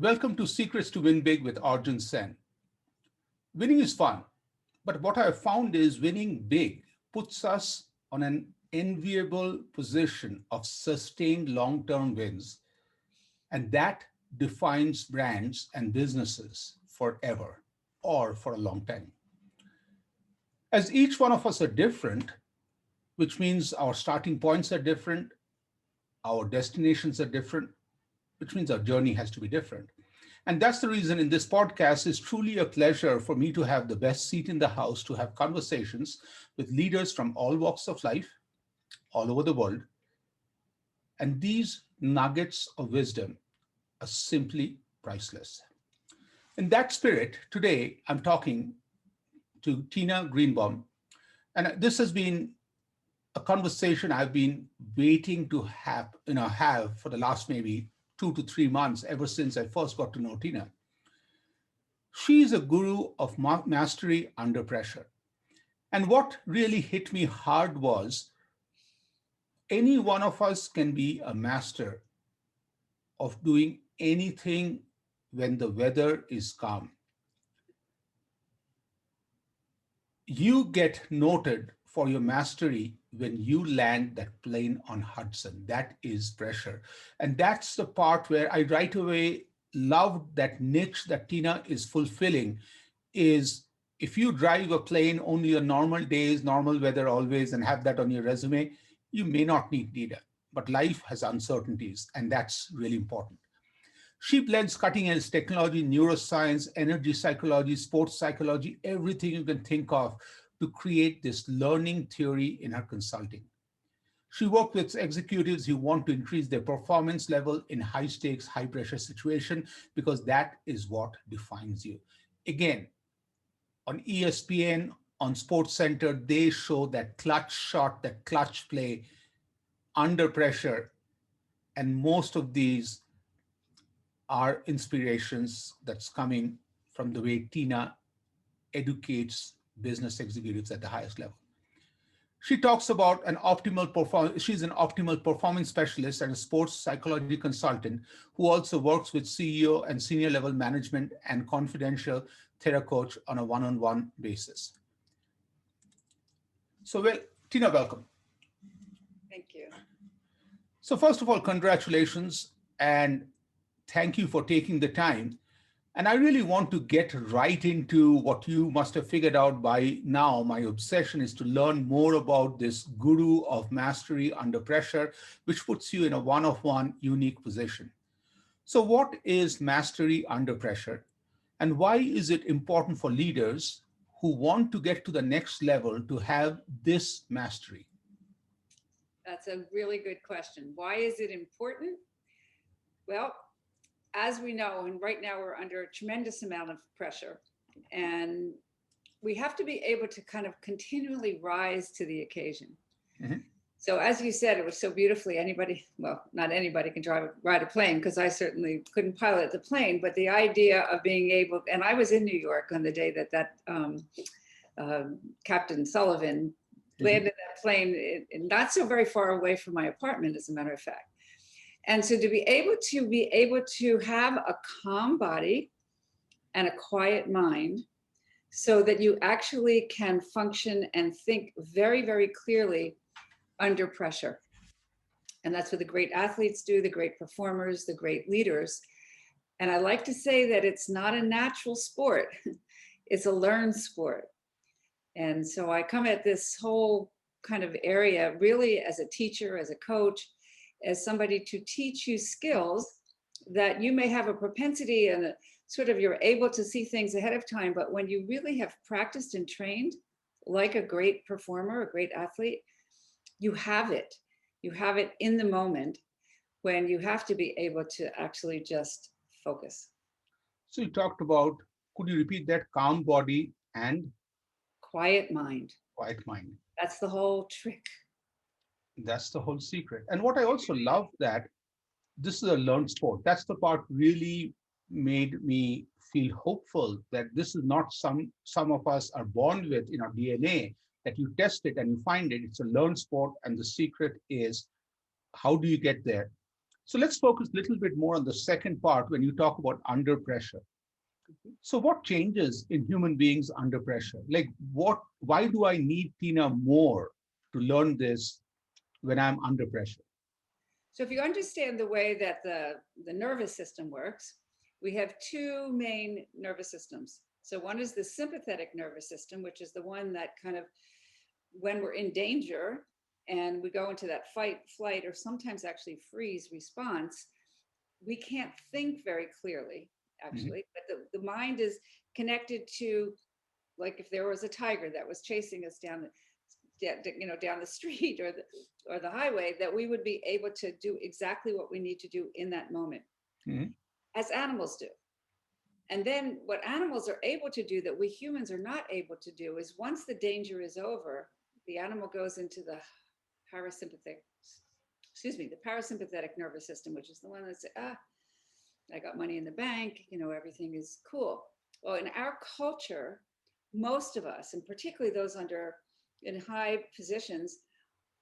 Welcome to Secrets to Win Big with Arjun Sen. Winning is fun, but what I have found is winning big puts us on an enviable position of sustained long term wins, and that defines brands and businesses forever or for a long time. As each one of us are different, which means our starting points are different, our destinations are different, which means our journey has to be different. And that's the reason in this podcast is truly a pleasure for me to have the best seat in the house to have conversations with leaders from all walks of life, all over the world. And these nuggets of wisdom are simply priceless. In that spirit, today I'm talking to Tina Greenbaum. And this has been a conversation I've been waiting to have for the last maybe 2 to 3 months, ever since I first got to know Tina. She's a guru of mastery under pressure. And what really hit me hard was any one of us can be a master of doing anything when the weather is calm. You get noted for your mastery when you land that plane on Hudson. That is pressure. And that's the part where I right away loved that niche that Tina is fulfilling is if you drive a plane only on normal days, normal weather always, and have that on your resume, you may not need data. But life has uncertainties, and that's really important. She blends cutting edge technology, neuroscience, energy psychology, sports psychology, everything you can think of to create this learning theory in her consulting. She worked with executives who want to increase their performance level in high stakes, high pressure situation because that is what defines you. Again, on ESPN, on Sports Center, they show that clutch shot, that clutch play under pressure. And most of these are inspirations that's coming from the way Tina educates business executives at the highest level. She talks about an optimal performance. She's an optimal performance specialist and a sports psychology consultant who also works with CEO and senior level management and confidential thera coach on a one-on-one basis. So, well, Tina, welcome. Thank you. So first of all, congratulations and thank you for taking the time. And I really want to get right into what you must have figured out by now. My obsession is to learn more about this guru of mastery under pressure, which puts you in a one-of-one unique position. So what is mastery under pressure? And why is it important for leaders who want to get to the next level to have this mastery? That's a really good question. Why is it important? Well, as we know, and right now we're under a tremendous amount of pressure, and we have to be able to kind of continually rise to the occasion. Mm-hmm. So as you said, it was so beautifully, not anybody can ride a plane, because I certainly couldn't pilot the plane, but the idea of being able, and I was in New York on the day that Captain Sullivan landed that plane, not so very far away from my apartment, as a matter of fact. And so to be able to have a calm body and a quiet mind so that you actually can function and think very, very clearly under pressure. And that's what the great athletes do, the great performers, the great leaders. And I like to say that it's not a natural sport, it's a learned sport. And so I come at this whole kind of area really as a teacher, as a coach, as somebody to teach you skills that you may have a propensity and you're able to see things ahead of time. But when you really have practiced and trained like a great performer, a great athlete, you have it. You have it in the moment when you have to be able to actually just focus. So you talked about, could you repeat that? Calm body and? Quiet mind. Quiet mind. That's the whole trick. That's the whole secret. And what I also love that this is a learned sport. That's the part really made me feel hopeful that this is not some of us are born with in our DNA, that you test it and you find it. It's a learned sport. And the secret is, how do you get there? So let's focus a little bit more on the second part when you talk about under pressure. So what changes in human beings under pressure? Like why do I need Tina more to learn this when I'm under pressure? So if you understand the way that the nervous system works, we have two main nervous systems. So one is the sympathetic nervous system, which is the one that kind of, when we're in danger and we go into that fight, flight, or sometimes actually freeze response, we can't think very clearly, actually, but the mind is connected to, like if there was a tiger that was chasing us down down the street or the highway, that we would be able to do exactly what we need to do in that moment, as animals do. And then what animals are able to do that we humans are not able to do is, once the danger is over, the animal goes into the parasympathetic nervous system, which is the one that says, I got money in the bank, everything is cool. Well, in our culture, most of us, and particularly those in high positions,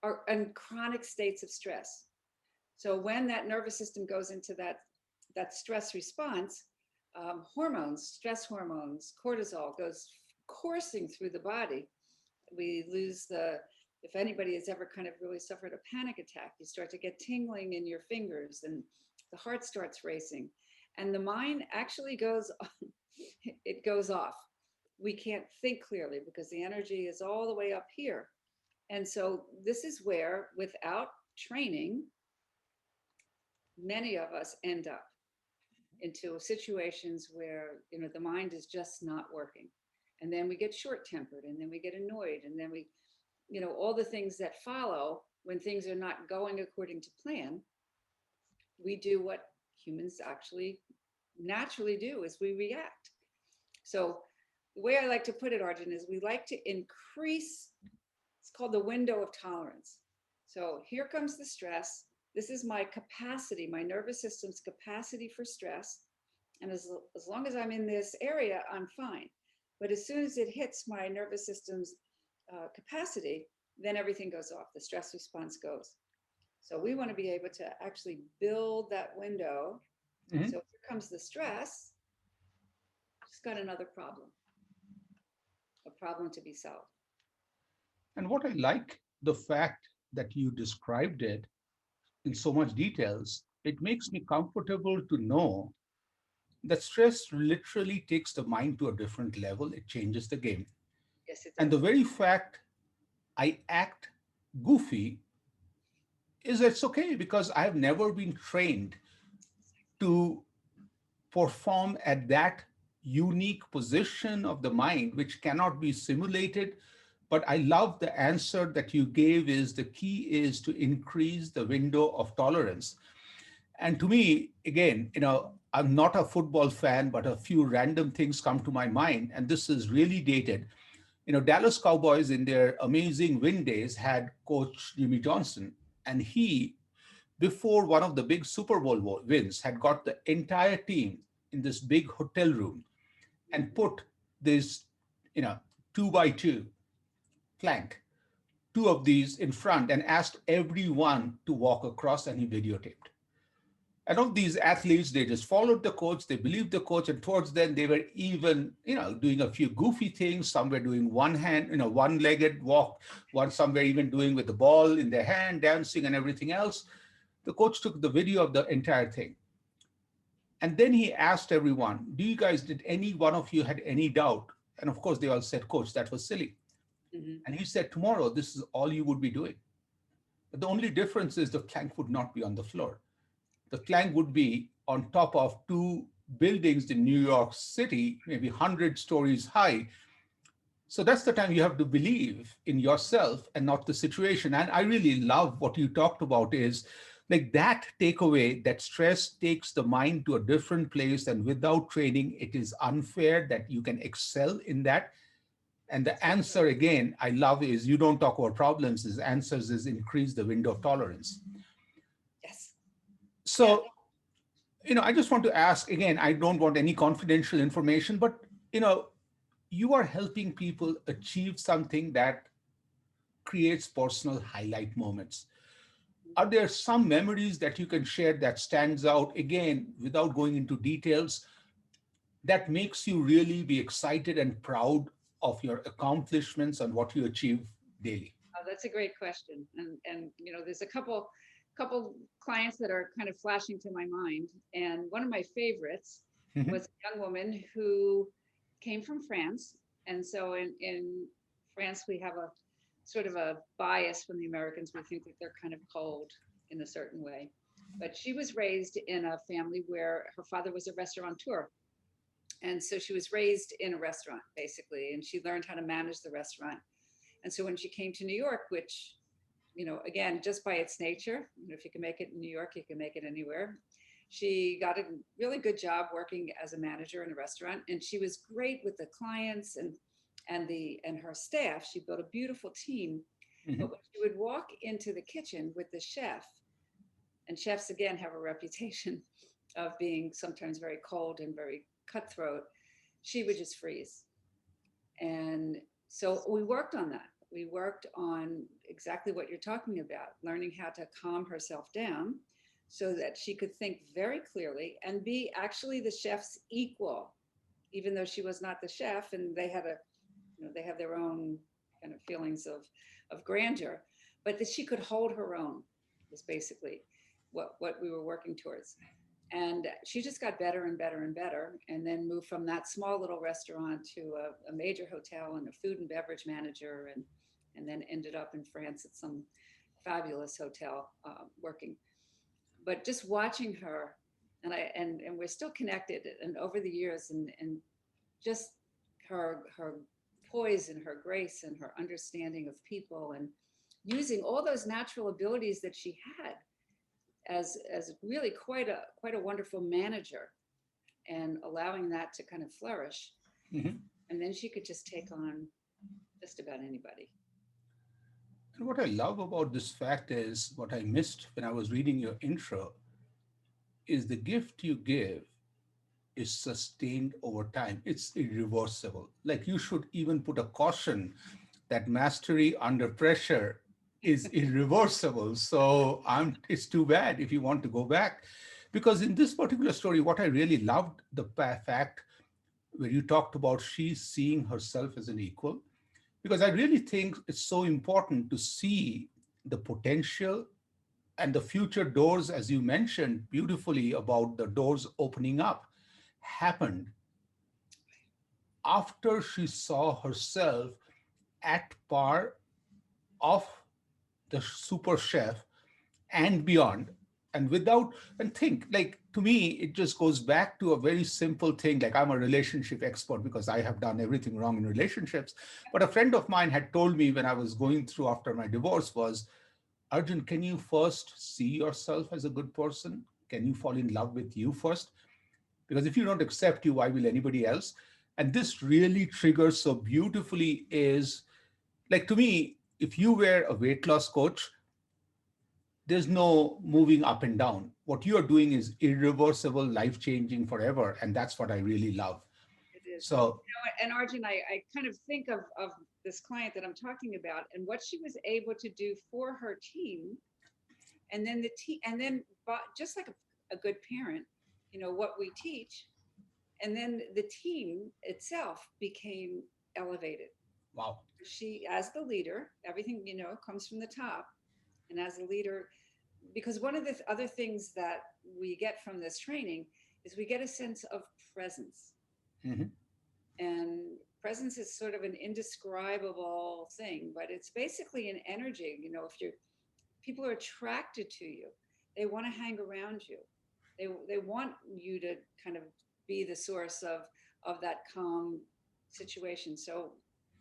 are in chronic states of stress. So when that nervous system goes into that stress response, stress hormones, cortisol goes coursing through the body. We lose if anybody has ever kind of really suffered a panic attack, you start to get tingling in your fingers and the heart starts racing. And the mind actually it goes off. We can't think clearly because the energy is all the way up here. And so this is where, without training, many of us end up into situations where, the mind is just not working. And then we get short-tempered, and then we get annoyed, and then we, all the things that follow when things are not going according to plan. We do what humans actually naturally do, is we react. So the way I like to put it, Arjun, is we like to increase, it's called the window of tolerance. So here comes the stress. This is my capacity, my nervous system's capacity for stress. And as long as I'm in this area, I'm fine. But as soon as it hits my nervous system's capacity, then everything goes off. The stress response goes. So we want to be able to actually build that window. So here comes the stress. Just got another problem, a problem to be solved. And what I like the fact that you described it in so much details, it makes me comfortable to know that stress literally takes the mind to a different level. It changes the game. Yes, it And does. the very fact I act goofy is it's okay because I've never been trained to perform at that unique position of the mind, which cannot be simulated. But I love the answer that you gave is the key is to increase the window of tolerance. And to me, again, I'm not a football fan, but a few random things come to my mind. And this is really dated. Dallas Cowboys in their amazing win days had coach Jimmy Johnson. And he, before one of the big Super Bowl wins, had got the entire team in this big hotel room and put this, 2x2 plank, two of these in front, and asked everyone to walk across, and he videotaped. And of these athletes, they just followed the coach, they believed the coach, and towards then they were even, doing a few goofy things. Some were doing one-legged walk, some were even doing with the ball in their hand, dancing and everything else. The coach took the video of the entire thing. And then he asked everyone, did any one of you had any doubt? And of course, they all said, Coach, that was silly. And he said, tomorrow, this is all you would be doing. But the only difference is the plank would not be on the floor. The plank would be on top of two buildings in New York City, maybe 100 stories high. So that's the time you have to believe in yourself and not the situation. And I really love what you talked about is like that takeaway that stress takes the mind to a different place. And without training, it is unfair that you can excel in that. And the answer, again, I love is you don't talk about problems. His answers is increase the window of tolerance. Yes. So, I just want to ask again, I don't want any confidential information, but, you are helping people achieve something that creates personal highlight moments. Are there some memories that you can share that stands out, again, without going into details, that makes you really be excited and proud of your accomplishments and what you achieve daily? Oh, that's a great question. And there's a couple clients that are kind of flashing to my mind. And one of my favorites Mhm. was a young woman who came from France. And so in France, we have a sort of a bias from the Americans. We think that they're kind of cold in a certain way. But she was raised in a family where her father was a restaurateur. And so she was raised in a restaurant, basically, and she learned how to manage the restaurant. And so when she came to New York, which, again, just by its nature, if you can make it in New York, you can make it anywhere. She got a really good job working as a manager in a restaurant, and she was great with the clients and her staff. She built a beautiful team. Mhm. But when she would walk into the kitchen with the chef, and chefs again have a reputation of being sometimes very cold and very cutthroat, she would just freeze. And so we worked on that. We worked on exactly what you're talking about, learning how to calm herself down so that she could think very clearly and be actually the chef's equal, even though she was not the chef and they have their own kind of feelings of grandeur, but that she could hold her own was basically what we were working towards. And she just got better and better and better, and then moved from that small little restaurant to a major hotel and a food and beverage manager, and then ended up in France at some fabulous hotel working. But just watching her, and we're still connected, and over the years, and just her poise and her grace and her understanding of people, and using all those natural abilities that she had as really quite a wonderful manager, and allowing that to kind of flourish. Mhm. And then she could just take on just about anybody. And what I love about this fact is what I missed when I was reading your intro is the gift you give is sustained over time. It's irreversible. Like you should even put a caution that mastery under pressure is irreversible. So it's too bad if you want to go back. Because in this particular story, what I really loved the fact where you talked about she seeing herself as an equal, because I really think it's so important to see the potential and the future doors, as you mentioned beautifully about the doors opening up, happened after she saw herself at par of the super chef and beyond. And without, and think, like, to me it just goes back to a very simple thing. Like, I'm a relationship expert because I have done everything wrong in relationships. But a friend of mine had told me when I was going through after my divorce was, Arjun, can you first see yourself as a good person? Can you fall in love with you first? Because if you don't accept you, why will anybody else? And this really triggers so beautifully is, like, to me, if you were a weight loss coach, there's no moving up and down. What you are doing is irreversible, life changing forever. And that's what I really love. It is. So, And Arjun, I kind of think of this client that I'm talking about and what she was able to do for her team, and then the team, and then just like a good parent, what we teach, and then the team itself became elevated. wow. She, as the leader, everything comes from the top, and as a leader, because one of the other things that we get from this training is we get a sense of presence. Mhm. And presence is sort of an indescribable thing, but it's basically an energy. If you're people are attracted to you, they want to hang around you, they want you to kind of be the source of that calm situation. So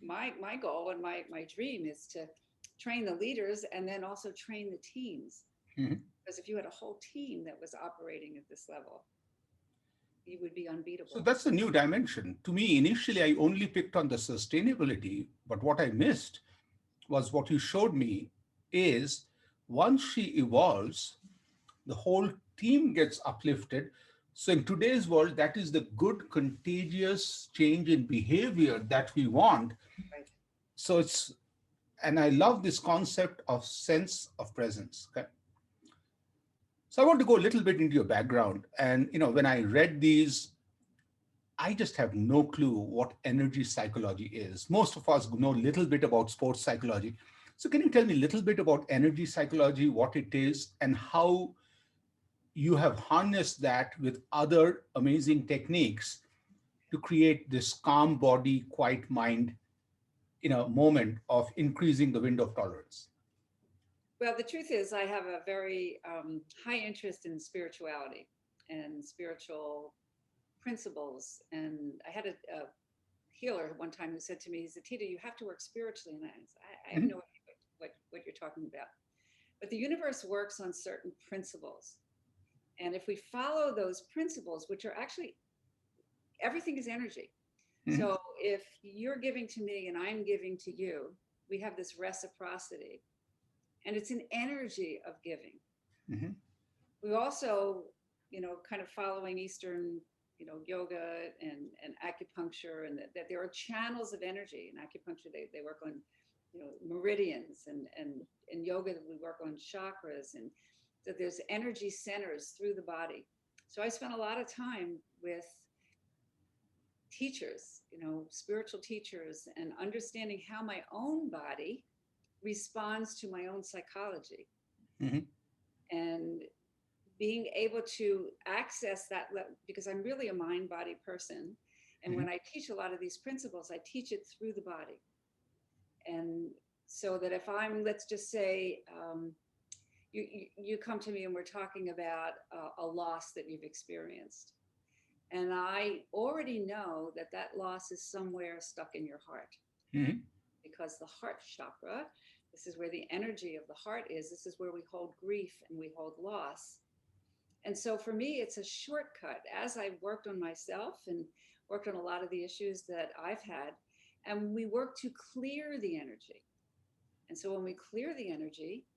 my goal and my dream is to train the leaders and then also train the teams, Mhm. because if you had a whole team that was operating at this level, you would be So unbeatable. that's a new dimension. To me, initially, I only picked on the sustainability, but what I missed was what you showed me is once she evolves, the whole team gets uplifted. So in today's world, that is the good contagious change in behavior that we want. Right. So it's, and I love this concept of sense of presence. Okay. So I want to go a little bit into your background. And when I read these, I just have no clue what energy psychology is. Most of us know a little bit about sports psychology. So can you tell me a little bit about energy psychology, what it is, and how you have harnessed that with other amazing techniques to create this calm body, quiet mind in a moment of increasing the window of tolerance? Well, the truth is, I have a very high interest in spirituality and spiritual principles. And I had a healer one time who said to me, he said, Tita, you have to work spiritually. And I have no Mhm. idea what you're talking about. But the universe works on certain principles. And if we follow those principles, which are actually, everything is energy. Mhm. So if you're giving to me and I'm giving to you, we have this reciprocity. And it's an energy of giving. Mhm. We also, kind of following Eastern, yoga and acupuncture, and that there are channels of energy. In acupuncture, they work on, meridians, and in yoga, we work on chakras, and that there's energy centers through the body. So I spent a lot of time with teachers, spiritual teachers, and understanding how my own body responds to my own psychology. Mhm. And being able to access that, because I'm really a mind body person. And when Mhm. I teach a lot of these principles, I teach it through the body. And so that if I'm, let's just say, you come to me and we're talking about a loss that you've experienced. And I already know that that loss is somewhere stuck in your heart, Mhm. because the heart chakra, this is where the energy of the heart is. This is where we hold grief and we hold loss. And so for me, it's a shortcut as I worked on myself and worked on a lot of the issues that I've had. And we work to clear the energy. And so when we clear the energy,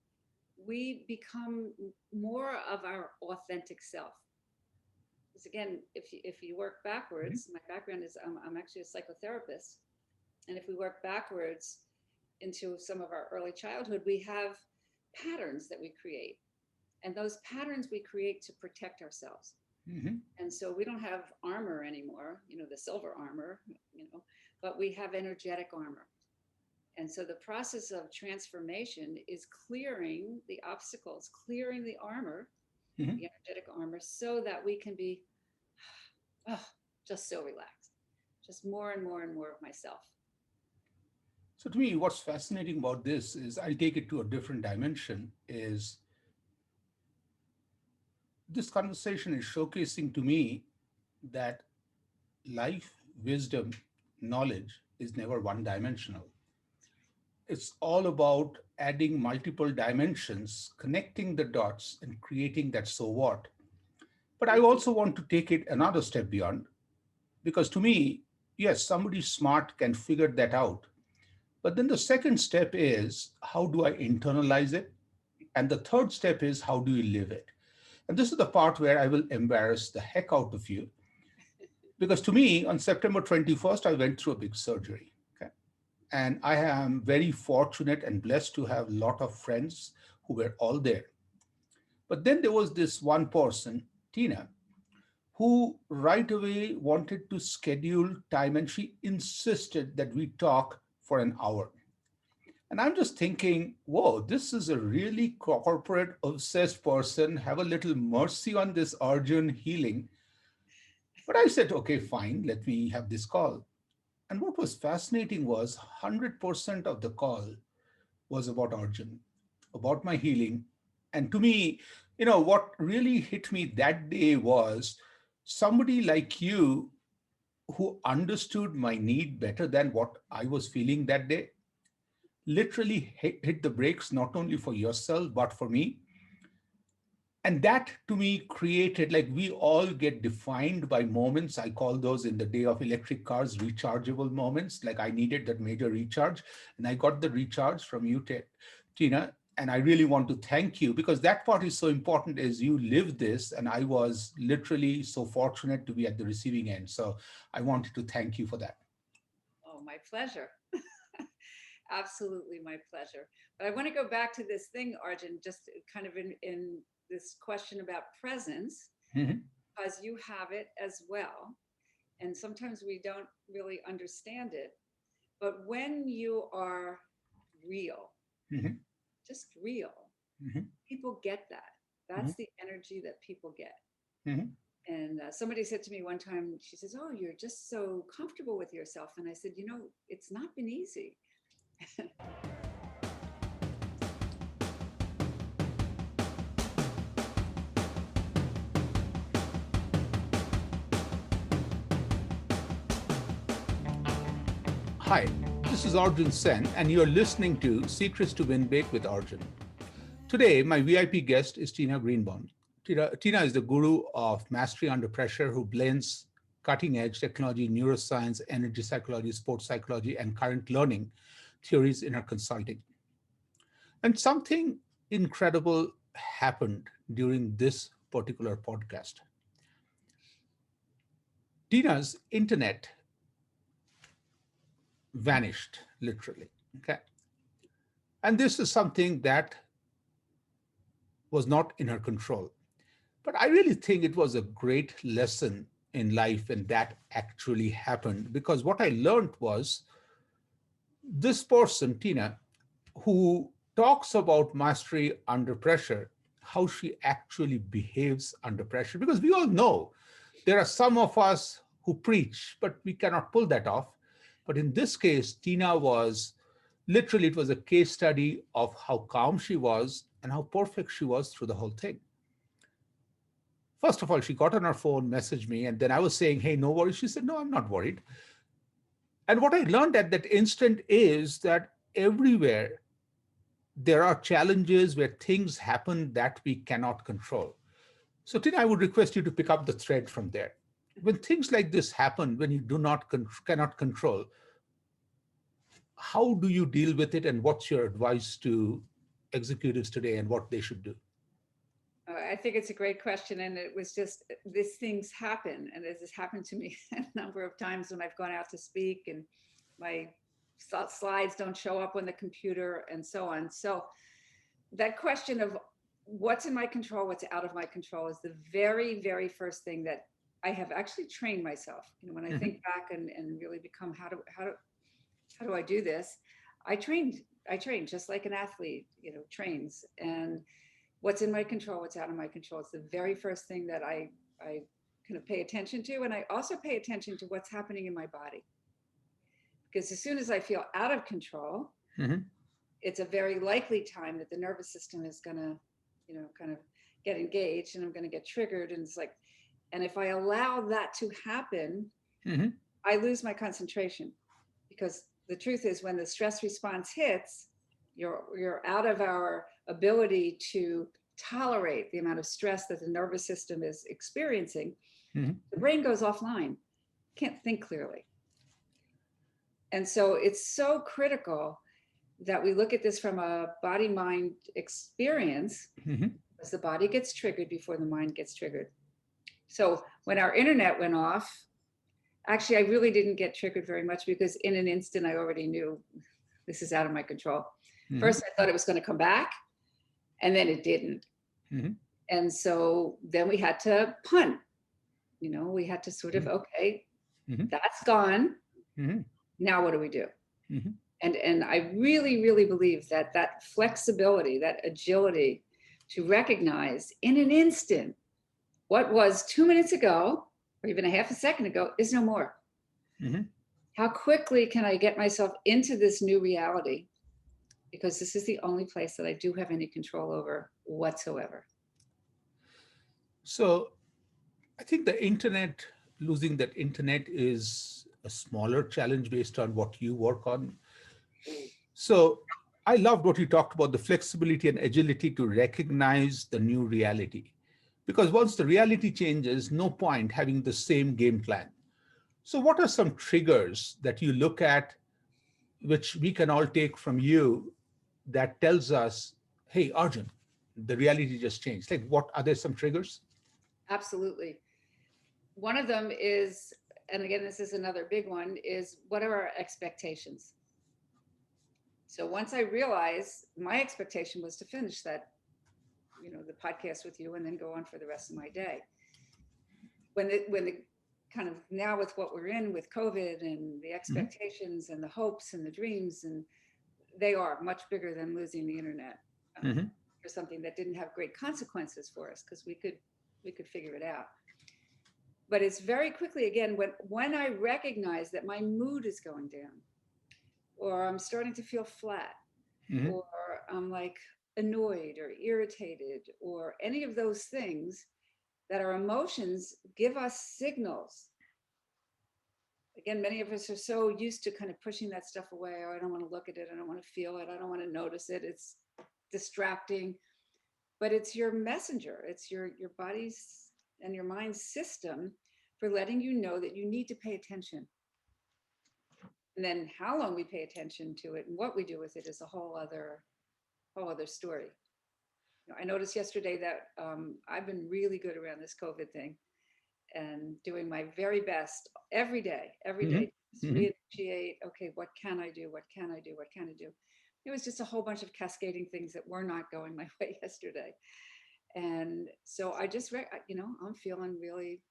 we become more of our authentic self. Because again, if you work Mhm. backwards, my background is I'm actually a psychotherapist. And if we work backwards into some of our early childhood, we have patterns that we create. And those patterns we create to protect ourselves. Mhm. And so we don't have armor anymore, the silver armor, but we have energetic armor. And so the process of transformation is clearing the obstacles, clearing the armor, Mhm. the energetic armor, so that we can be oh, just so relaxed, just more and more and more of myself. So to me, what's fascinating about this is I'll take it to a different dimension. Is this conversation is showcasing to me that life, wisdom, knowledge is never one dimensional. It's all about adding multiple dimensions, connecting the dots, and creating that so what. But I Mhm. also want to take it another step beyond because to me, yes, somebody smart can figure that out. But then the second step is how do I internalize it? And the third step is how do you live it? And this is the part where I will embarrass the heck out of you because to me, on September 21st, I went through a big surgery. Okay. And I am very fortunate and blessed to have a lot of friends who were all there. But then there was this one person, Tina, who right away wanted to schedule time and she insisted that we talk for an hour. And I'm just thinking, whoa, this is a really corporate obsessed person. Have a little mercy on this Arjun healing. But I said, okay, fine, let me have this call. And what was fascinating was 100% of the call was about Arjun, about my healing. And to me, what really hit me that day was somebody like you who understood my need better than what I was feeling that day literally hit the brakes not only for yourself but for me. And that to me created, like, we all get defined by moments. I call those in the day of electric cars rechargeable moments. Like, I needed that major recharge and I got the recharge from you, Tina. And I really want to thank you because that part is so important as you lived this and I was literally so fortunate to be at the receiving end. So I wanted to thank you for that. Oh, my pleasure. Absolutely my pleasure. But I want to go back to this thing, Arjun, just kind of in this question about presence, Mhm. because you have it as well. And sometimes we don't really understand it. But when you are real, Mhm. just real, Mhm. people get that. That's Mhm. the energy that people get. Mhm. And somebody said to me one time, she says, "Oh, you're just so comfortable with yourself." And I said, it's not been easy. Hi, this is Arjun Sen, and you're listening to Secrets to Win Big with Arjun. Today, my VIP guest is Tina Greenbaum. Tina is the guru of mastery under pressure who blends cutting edge technology, neuroscience, energy psychology, sports psychology, and current learning theories in her consulting. And something incredible happened during this particular podcast. Tina's internet vanished, literally. Okay. And this is something that was not in her control. But I really think it was a great lesson in life when that actually happened, because what I learned was this person, Tina, who talks about mastery under pressure, how she actually behaves under pressure. Because we all know there are some of us who preach, but we cannot pull that off. But in this case, Tina was literally, it was a case study of how calm she was and how perfect she was through the whole thing. First of all, she got on her phone, messaged me, and then I was saying, "Hey, no worries." She said, "No, I'm not worried." And what I learned at that instant is that everywhere there are challenges where things happen that we cannot control. So, Tina, I would request you to pick up the thread from there. When things like this happen, when you do not cannot control, how do you deal with it, and what's your advice to executives today and what they should do? I think it's a great question. And it was just, these things happen. And this has happened to me a number of times when I've gone out to speak and my slides don't show up on the computer and so on. So that question of what's in my control, what's out of my control is the very, very first thing that I have actually trained myself. When I Mhm. think back and really become, how do I do this? I trained just like an athlete, trains. And what's in my control, what's out of my control. It's the very first thing that I kind of pay attention to. And I also pay attention to what's happening in my body. Because as soon as I feel out of control, Mhm. it's a very likely time that the nervous system is going to, kind of get engaged and I'm going to get triggered. And it's like, and if I allow that to happen, Mhm. I lose my concentration. Because the truth is, when the stress response hits, you're out of our ability to tolerate the amount of stress that the nervous system is experiencing. Mhm. The brain goes offline, can't think clearly. And so it's so critical that we look at this from a body mind experience, Mhm. as the body gets triggered before the mind gets triggered. So when our internet went off, actually, I really didn't get triggered very much because in an instant, I already knew this is out of my control. Mhm. First, I thought it was going to come back, and then it didn't. Mhm. And so then we had to punt. We had to sort of, okay, Mhm. that's gone. Mhm. Now what do we do? Mhm. And I really, really believe that flexibility, that agility to recognize in an instant what was 2 minutes ago, or even a half a second ago, is no more. Mhm. How quickly can I get myself into this new reality? Because this is the only place that I do have any control over whatsoever. So I think the internet, losing that internet is a smaller challenge based on what you work on. So I loved what you talked about, the flexibility and agility to recognize the new reality. Because once the reality changes, no point having the same game plan. So, what are some triggers that you look at, which we can all take from you, that tells us, "Hey, Arjun, the reality just changed"? Like, what are there some triggers? Absolutely. One of them is, and again, this is another big one, is what are our expectations? So once I realized my expectation was to finish that the podcast with you and then go on for the rest of my day. When the kind of now with what we're in with COVID and the expectations and the hopes and the dreams, and they are much bigger than losing the internet for something that didn't have great consequences for us, because we could figure it out. But it's very quickly, again, when I recognize that my mood is going down, or I'm starting to feel flat, or I'm like annoyed or irritated, or any of those things that our emotions give us signals. Again, many of us are so used to kind of pushing that stuff away. Oh, I don't want to look at it. I don't want to feel it. I don't want to notice it. It's distracting. But it's your messenger. It's your body's and your mind's system for letting you know that you need to pay attention. And then how long we pay attention to it and what we do with it is a whole other story. I noticed yesterday that I've been really good around this COVID thing and doing my very best every day, to reinitiate, okay, what can I do? What can I do? What can I do? It was just a whole bunch of cascading things that were not going my way yesterday. And so I just, I'm feeling really,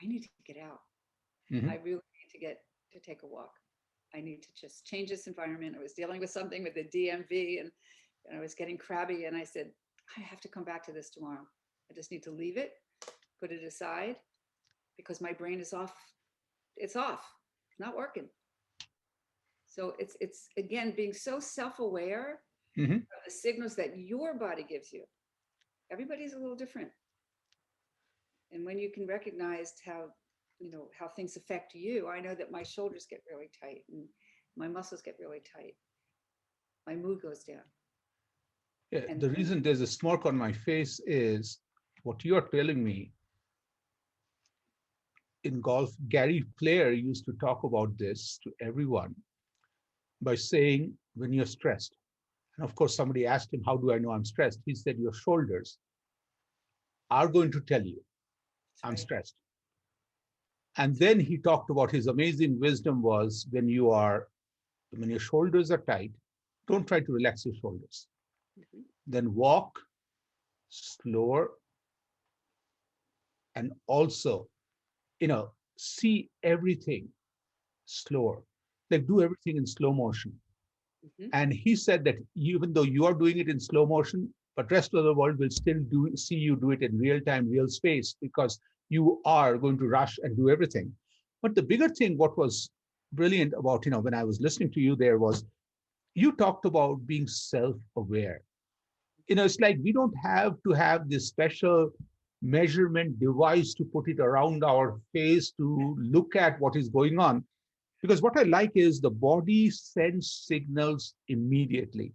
I need to get out. I really need to take a walk. I need to just change this environment. I was dealing with something with the DMV and I was getting crabby, and I said, I have to come back to this tomorrow. I just need to leave it, put it aside, because my brain is off. It's off, not working. So it's again, being so self-aware of the signals that your body gives you. Everybody's a little different. And when you can recognize how things affect you, I know that my shoulders get really tight and my muscles get really tight. My mood goes down. Yeah, the reason there's a smirk on my face is what you're telling me. In golf, Gary Player used to talk about this to everyone by saying, when you're stressed, and of course, somebody asked him, how do I know I'm stressed? He said, your shoulders are going to tell you I'm stressed. And then he talked about his amazing wisdom was when your shoulders are tight, don't try to relax your shoulders. Then walk slower and also, see everything slower, like do everything in slow motion. And he said that even though you are doing it in slow motion, but rest of the world will still see you do it in real time, real space, because you are going to rush and do everything. But the bigger thing, what was brilliant about, when I was listening to you there was, you talked about being self-aware. It's like we don't have to have this special measurement device to put it around our face to look at what is going on. Because what I like is the body sends signals immediately.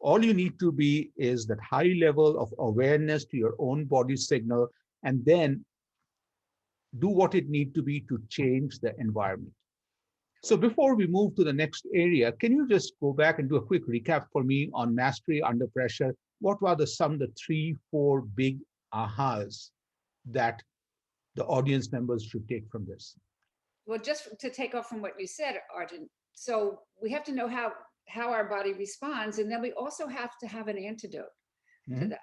All you need to be is that high level of awareness to your own body signal, and then do what it needs to be to change the environment. So before we move to the next area, can you just go back and do a quick recap for me on mastery under pressure? What were the 3, 4 big ahas that the audience members should take from this? Well, just to take off from what you said, Arjun, so we have to know how our body responds, and then we also have to have an antidote to that.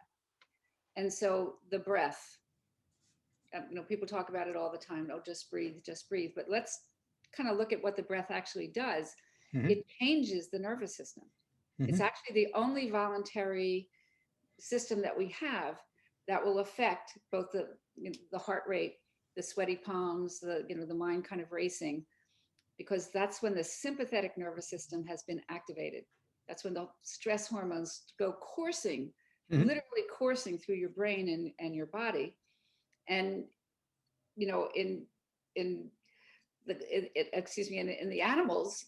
And so the breath, people talk about it all the time. Oh, just breathe. But let's kind of look at what the breath actually does. It changes the nervous system. It's actually the only voluntary system that we have that will affect both the heart rate, the sweaty palms, the mind kind of racing, because that's when the sympathetic nervous system has been activated. That's when the stress hormones go coursing, literally coursing through your brain and your body. And, in the animals,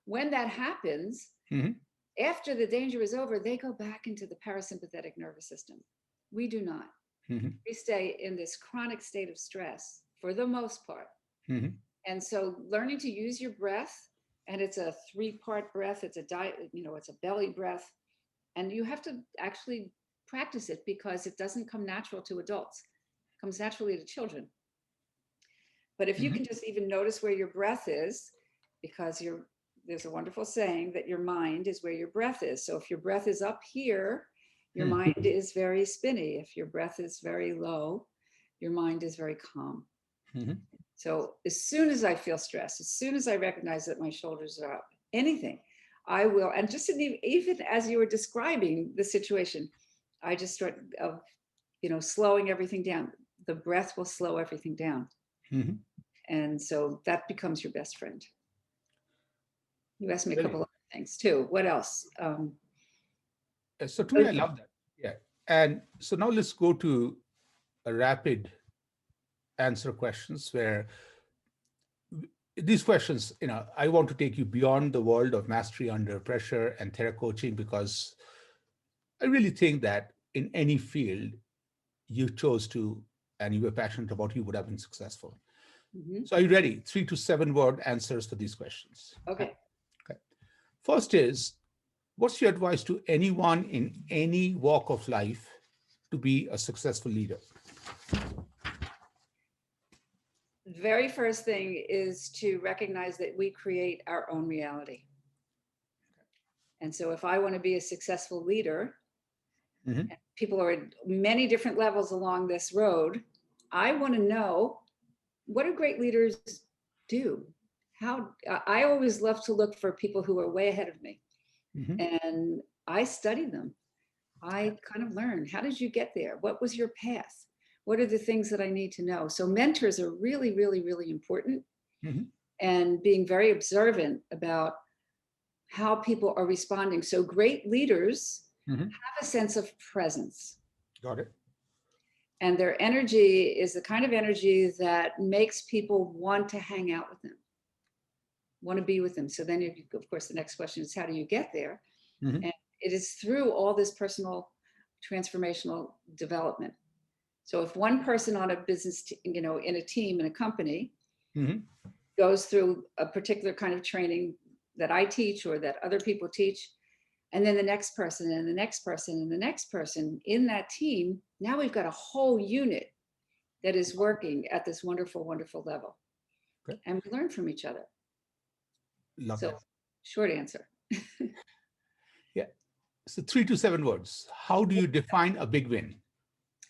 when that happens, after the danger is over, they go back into the parasympathetic nervous system. We do not. We stay in this chronic state of stress for the most part. And so learning to use your breath, and it's a 3-part breath. It's it's a belly breath. And you have to actually practice it because it doesn't come natural to adults. It comes naturally to children. But if you can just even notice where your breath is, because there's a wonderful saying that your mind is where your breath is. So if your breath is up here Your mind is very spinny. If your breath is very low, your mind is very calm. Mhm. So as soon as I feel stress, as soon as I recognize that my shoulders are up, anything, I will. And just even as you were describing the situation, I just start slowing everything down. The breath will slow everything down. Mhm. And so that becomes your best friend. You asked me a couple Brilliant. of things too. What else? So to me, I love that. Yeah. And so now let's go to a rapid answer questions where these questions, I want to take you beyond the world of mastery under pressure and thera coaching, because I really think that in any field you chose to and you were passionate about, you would have been successful. Mhm. So are you ready? 3 to 7 word answers for these questions. Okay. Okay. First is, what's your advice to anyone in any walk of life to be a successful leader? The very first thing is to recognize that we create our own reality. And so if I want to be a successful leader, Mhm. and people are at many different levels along this road, I want to know, what do great leaders do? I always love to look for people who are way ahead of me. Mhm. And I study them. I kind of learn, how did you get there? What was your path? What are the things that I need to know? So mentors are really, really, really important. Mhm. And being very observant about how people are responding. So great leaders Mhm. have a sense of presence. Got it. And their energy is the kind of energy that makes people want to hang out with them, want to be with them. So then, of course, the next question is, how do you get there? Mhm. And it is through all this personal transformational development. So if one person on a business, in a team, in a company, Mhm. goes through a particular kind of training that I teach or that other people teach, and then the next person and the next person and the next person in that team, now we've got a whole unit that is working at this wonderful, wonderful level. Okay. And we learn from each other. Love So that. short answer. Yeah. So 3 to 7 words. How do you define a big win?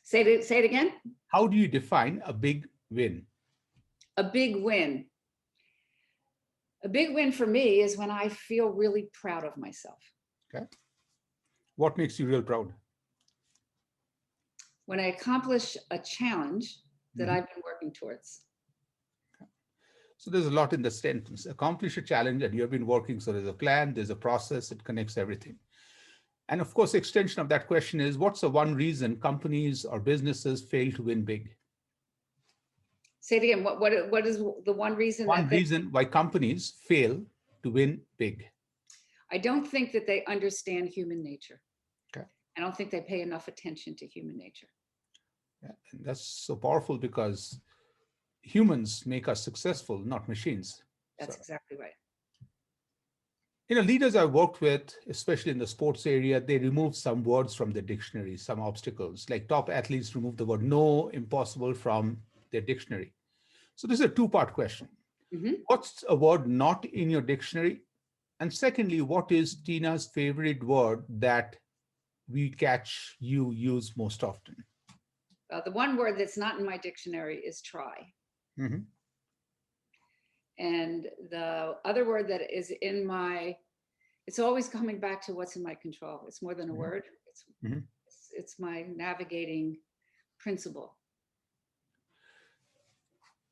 Say it again. How do you define a big win? A big win. A big win for me is when I feel really proud of myself. Okay. What makes you real proud? When I accomplish a challenge that Mhm. I've been working towards. So there's a lot in the sentence. Accomplish a challenge and you have been working. So there's a plan, there's a process, it connects everything. And of course, the extension of that question is, what's the one reason companies or businesses fail to win big? Say it again. What is the one reason One that they, reason why companies fail to win big. I don't think that they understand human nature. Okay. I don't think they pay enough attention to human nature. Yeah. And that's so powerful because humans make us successful, not machines. That's So, exactly right. leaders I've worked with, especially in the sports area, they remove some words from the dictionary, some obstacles. Like top athletes remove the word no, impossible from their dictionary. So this is a two-part question. Mhm. What's a word not in your dictionary? And secondly, what is Tina's favorite word that we catch you use most often? The one word that's not in my dictionary is try. Mhm. And the other word that is in it's always coming back to what's in my control. It's more than a Mhm. word. Mhm. It's my navigating principle.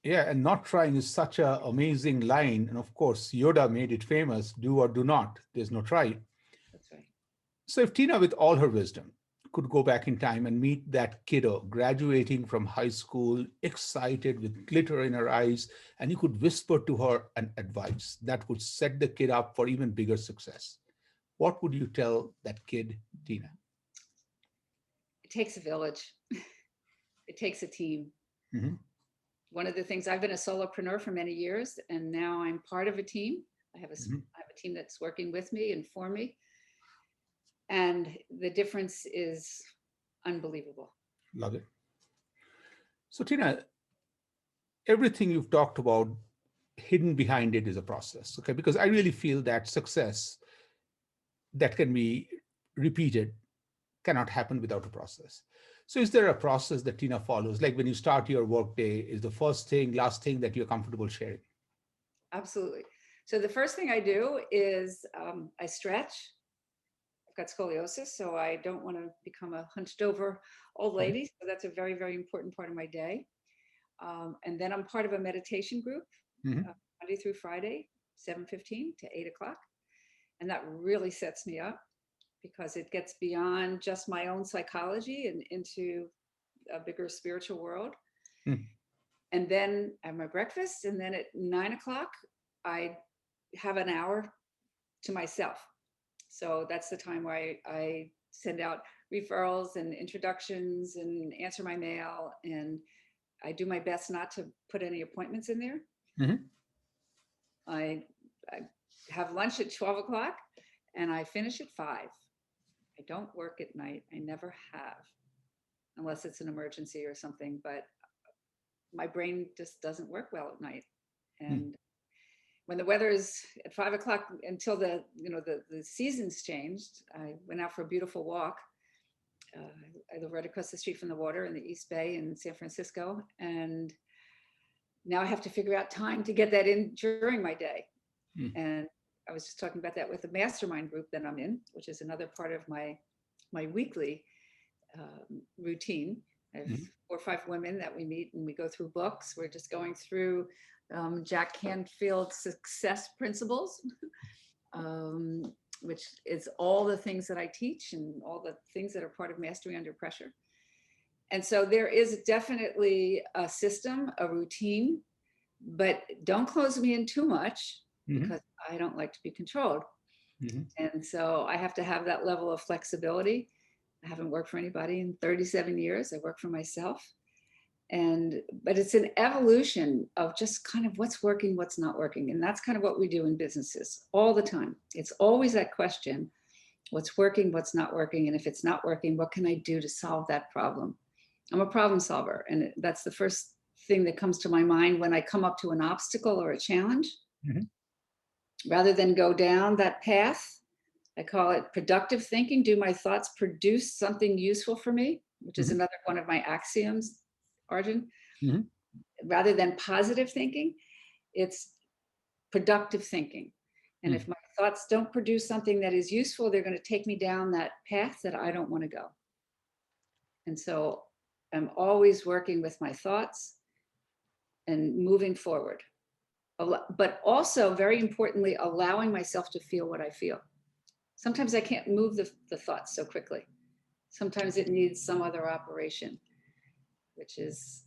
Yeah, and not trying is such an amazing line. And of course, Yoda made it famous, do or do not. There's no try. That's right. So if Tina, with all her wisdom, could go back in time and meet that kiddo graduating from high school, excited with glitter in her eyes, and you could whisper to her an advice that would set the kid up for even bigger success, what would you tell that kid, Tina? It takes a village. It takes a team. Mhm. One of the things, I've been a solopreneur for many years, and now I'm part of a team. Mhm. I have a team that's working with me and for me. And the difference is unbelievable. Love it. So, Tina, everything you've talked about, hidden behind it is a process, okay? Because I really feel that success that can be repeated cannot happen without a process. So is there a process that Tina follows? Like when you start your workday, is the first thing, last thing that you're comfortable sharing? Absolutely. So the first thing I do is I stretch. I've got scoliosis, so I don't want to become a hunched over old lady. So that's a very, very important part of my day. And then I'm part of a meditation group, Mm-hmm. Monday through Friday, 7:15 to 8 o'clock. And that really sets me up because it gets beyond just my own psychology and into a bigger spiritual world. Mm. And then I have my breakfast. And then at 9 o'clock, I have an hour to myself. So that's the time where I send out referrals and introductions and answer my mail. And I do my best not to put any appointments in there. Mm-hmm. I have lunch at 12 o'clock and I finish at 5. I don't work at night. I never have, unless it's an emergency or something, but my brain just doesn't work well at night. And when the weather is at 5 o'clock until the seasons changed, I went out for a beautiful walk. I live right across the street from the water in the East Bay in San Francisco. And now I have to figure out time to get that in during my day. And I was just talking about that with the mastermind group that I'm in, which is another part of my weekly routine. I have 4 or 5 women that we meet and we go through books. We're just going through Jack Canfield's Success Principles, which is all the things that I teach and all the things that are part of Mastery Under Pressure. And so there is definitely a system, a routine, but don't close me in too much because I don't like to be controlled. And so I have to have that level of flexibility. I haven't worked for anybody in 37 years. I work for myself. But it's an evolution of just kind of what's working, what's not working. And that's kind of what we do in businesses all the time. It's always that question, what's working, what's not working. And if it's not working, what can I do to solve that problem? I'm a problem solver. And that's the first thing that comes to my mind when I come up to an obstacle or a challenge. Rather than go down that path, I call it productive thinking. Do my thoughts produce something useful for me? Which is another one of my axioms, Arjun. Rather than positive thinking, it's productive thinking. And if my thoughts don't produce something that is useful, they're going to take me down that path that I don't want to go. And so I'm always working with my thoughts and moving forward. But also, very importantly, allowing myself to feel what I feel. Sometimes I can't move the thoughts so quickly. Sometimes it needs some other operation, which is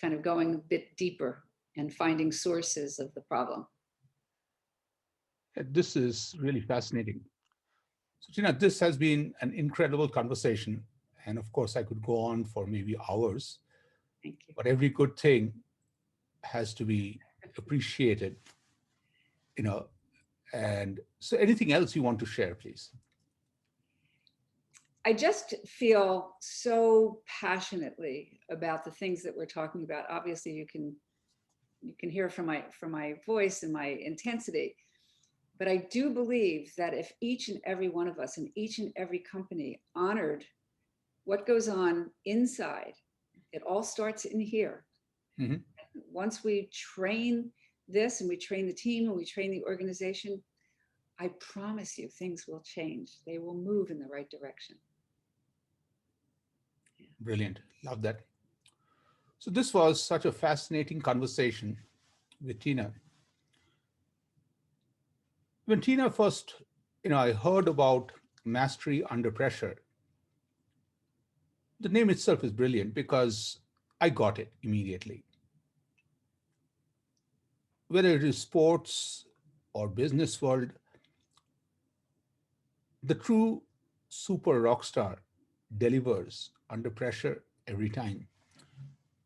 kind of going a bit deeper and finding sources of the problem. This is really fascinating. So, Tina, this has been an incredible conversation. And of course, I could go on for maybe hours. Thank you. But every good thing has to be appreciated, And so anything else you want to share, please? I just feel so passionately about the things that we're talking about. Obviously, you can hear from my voice and my intensity. But I do believe that if each and every one of us and each and every company honored what goes on inside, it all starts in here. Once we train this and we train the team and we train the organization, I promise you things will change. They will move in the right direction. Brilliant. Love that. So this was such a fascinating conversation with Tina. When Tina first, I heard about Mastery Under Pressure, the name itself is brilliant because I got it immediately. Whether it is sports or business world, the true super rock star delivers under pressure every time.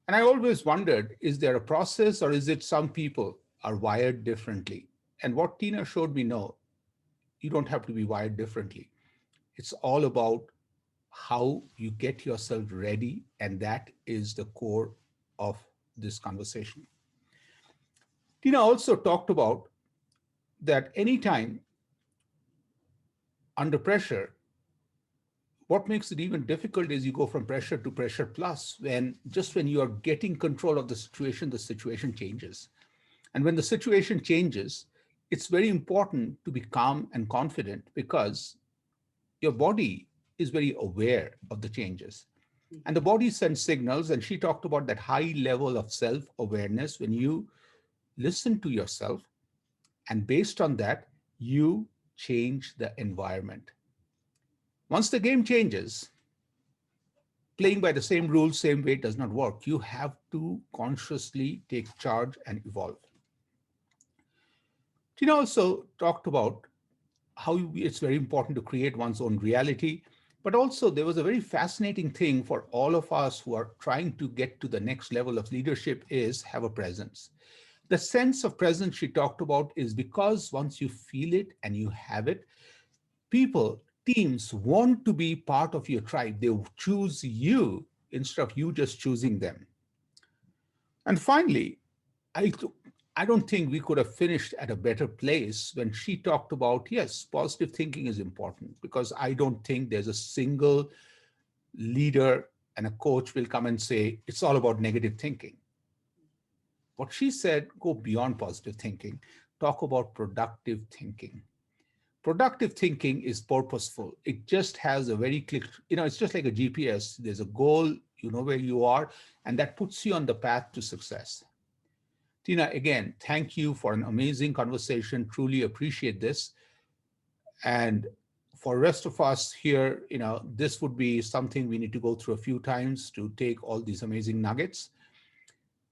And I always wondered, is there a process or is it some people are wired differently? And what Tina showed me, no, you don't have to be wired differently. It's all about how you get yourself ready. And that is the core of this conversation. Tina also talked about that anytime under pressure, What makes it even difficult is you go from pressure to pressure plus when you are getting control of the situation changes. And when the situation changes, it's very important to be calm and confident because your body is very aware of the changes. And the Mhm. body sends signals, and she talked about that high level of self-awareness when you listen to yourself, and based on that, you change the environment. Once the game changes, playing by the same rules, same way does not work. You have to consciously take charge and evolve. Tina also talked about how it's very important to create one's own reality. But also, there was a very fascinating thing for all of us who are trying to get to the next level of leadership is have a presence. The sense of presence she talked about is because once you feel it and you have it, people, teams want to be part of your tribe. They choose you instead of you just choosing them. And finally, I, I don't think we could have finished at a better place when she talked about yes, positive thinking is important because I don't think there's a single leader and a coach will come and say it's all about negative thinking. What she said, go beyond positive thinking, talk about productive thinking. Productive thinking is purposeful. It just has a very clear, it's just like a GPS. There's a goal, you know where you are, and that puts you on the path to success. Tina, again, thank you for an amazing conversation. Truly appreciate this. And for rest of us here, this would be something we need to go through a few times to take all these amazing nuggets.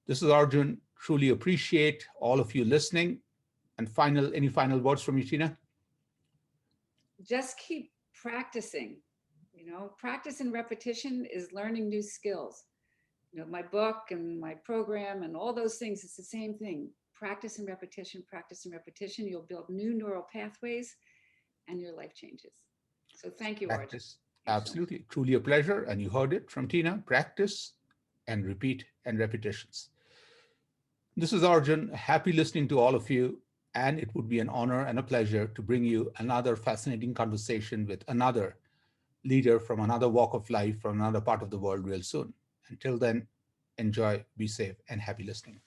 This is Arjun. Truly appreciate all of you listening. And any final words from you, Tina? Just keep practicing. Practice and repetition is learning new skills. My book and my program and all those things, it's the same thing. Practice and repetition. You'll build new neural pathways and your life changes. So thank you, Arjun. Practice. Thank you so much. Absolutely. Truly a pleasure. And you heard it from Tina. Practice and repeat and repetitions. This is Arjun. Happy listening to all of you. And it would be an honor and a pleasure to bring you another fascinating conversation with another leader from another walk of life, from another part of the world real soon. Until then, enjoy, be safe, and happy listening.